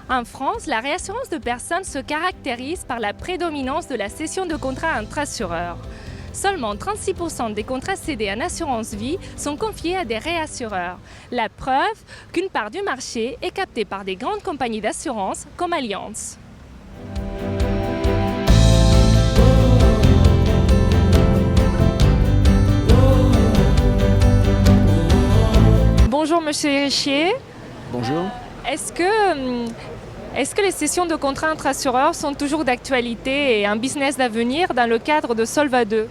En France, la réassurance de personnes se caractérise par la prédominance de la cession de contrats entre assureurs. Seulement 36% des contrats cédés en assurance vie sont confiés à des réassureurs. La preuve qu'une part du marché est captée par des grandes compagnies d'assurance comme Allianz. Bonjour Monsieur Richier. Bonjour. Est-ce que les cessions de contrats entre assureurs sont toujours d'actualité et un business d'avenir dans le cadre de Solva 2?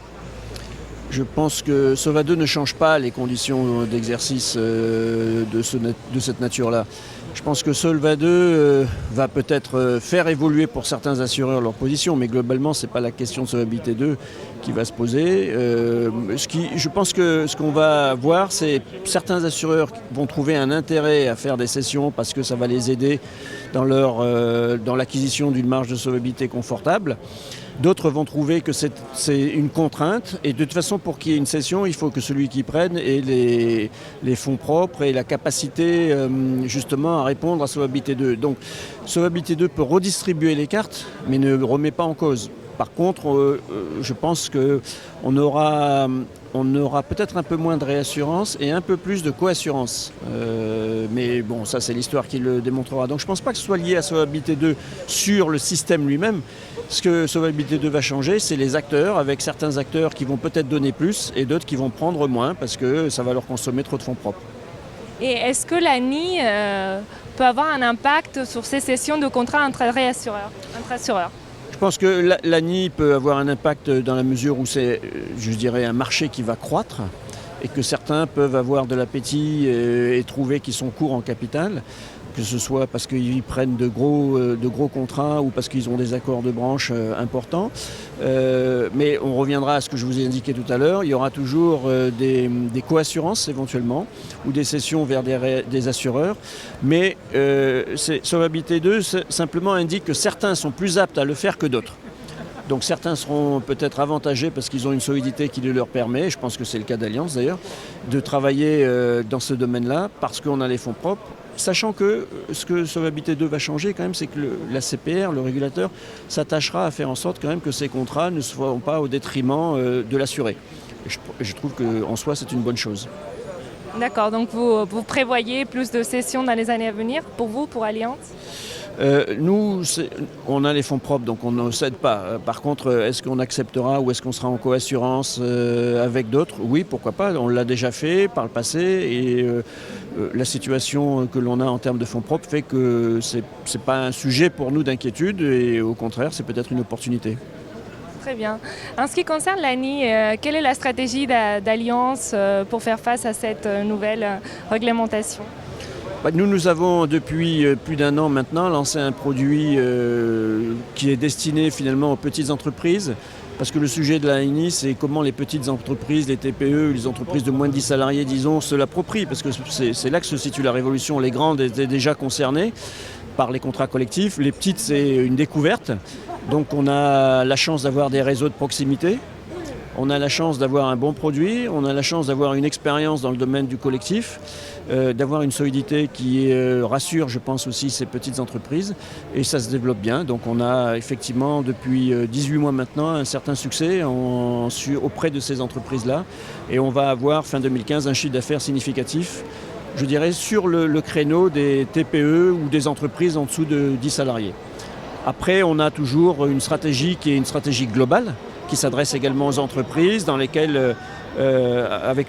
Je pense que Solva 2 ne change pas les conditions d'exercice de cette nature-là. Je pense que Solva 2 va peut-être faire évoluer pour certains assureurs leur position, mais globalement, ce n'est pas la question de Solvabilité 2 qui va se poser. Je pense que ce qu'on va voir, c'est certains assureurs vont trouver un intérêt à faire des cessions parce que ça va les aider dans l'acquisition d'une marge de solvabilité confortable. D'autres vont trouver que c'est une contrainte et de toute façon pour qu'il y ait une cession, il faut que celui qui prenne ait les fonds propres et la capacité justement à répondre à Solvabilité 2. Donc Solvabilité 2 peut redistribuer les cartes mais ne remet pas en cause. Par contre, je pense qu'on aura peut-être un peu moins de réassurance et un peu plus de coassurance. Mais bon, ça c'est l'histoire qui le démontrera. Donc je ne pense pas que ce soit lié à Solvabilité 2 sur le système lui-même. Ce que Solvabilité 2 va changer, c'est les acteurs, avec certains acteurs qui vont peut-être donner plus et d'autres qui vont prendre moins parce que ça va leur consommer trop de fonds propres. Et est-ce que l'ANI peut avoir un impact sur ces cessions de contrats entre assureurs? Je pense que l'ANI peut avoir un impact dans la mesure où c'est, je dirais, un marché qui va croître et que certains peuvent avoir de l'appétit et trouver qu'ils sont courts en capital, que ce soit parce qu'ils prennent de gros contrats ou parce qu'ils ont des accords de branche importants. Mais on reviendra à ce que je vous ai indiqué tout à l'heure. Il y aura toujours des coassurances éventuellement ou des cessions vers des assureurs. Mais Solvabilité 2 simplement indique que certains sont plus aptes à le faire que d'autres. Donc certains seront peut-être avantagés parce qu'ils ont une solidité qui le leur permet, je pense que c'est le cas d'Allianz d'ailleurs, de travailler dans ce domaine-là parce qu'on a les fonds propres. Sachant que ce que Solvabilité 2 va changer quand même, c'est que la CPR, le régulateur, s'attachera à faire en sorte quand même que ces contrats ne soient pas au détriment de l'assuré. Je trouve qu'en soi, c'est une bonne chose. D'accord, donc vous prévoyez plus de cessions dans les années à venir pour vous, pour Allianz? Nous, on a les fonds propres, donc on ne cède pas. Par contre, est-ce qu'on acceptera ou est-ce qu'on sera en coassurance avec d'autres? Oui, pourquoi pas. On l'a déjà fait par le passé et la situation que l'on a en termes de fonds propres fait que ce n'est pas un sujet pour nous d'inquiétude et au contraire, c'est peut-être une opportunité. Très bien. En ce qui concerne l'ANI, quelle est la stratégie d'Allianz pour faire face à cette nouvelle réglementation? Nous avons depuis plus d'un an maintenant lancé un produit qui est destiné finalement aux petites entreprises. Parce que le sujet de l'ANI, c'est comment les petites entreprises, les TPE, les entreprises de moins de 10 salariés, disons, se l'approprient. Parce que c'est là que se situe la révolution. Les grandes étaient déjà concernées par les contrats collectifs. Les petites, c'est une découverte. Donc on a la chance d'avoir des réseaux de proximité. On a la chance d'avoir un bon produit, on a la chance d'avoir une expérience dans le domaine du collectif, d'avoir une solidité qui rassure, je pense aussi, ces petites entreprises. Et ça se développe bien. Donc on a effectivement, depuis 18 mois maintenant, un certain succès auprès de ces entreprises-là. Et on va avoir, fin 2015, un chiffre d'affaires significatif, je dirais, sur le créneau des TPE ou des entreprises en dessous de 10 salariés. Après, on a toujours une stratégie qui est une stratégie globale, qui s'adresse également aux entreprises avec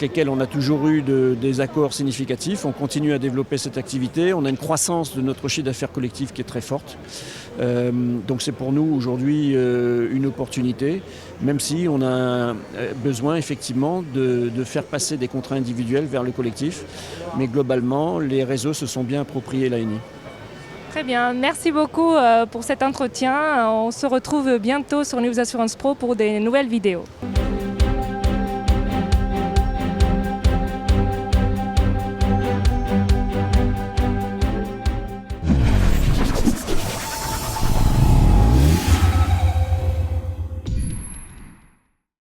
lesquelles on a toujours eu des accords significatifs. On continue à développer cette activité. On a une croissance de notre chiffre d'affaires collectif qui est très forte. Donc c'est pour nous aujourd'hui une opportunité, même si on a besoin effectivement de faire passer des contrats individuels vers le collectif. Mais globalement, les réseaux se sont bien appropriés l'ANI. Très bien, merci beaucoup pour cet entretien. On se retrouve bientôt sur News Assurance Pro pour des nouvelles vidéos.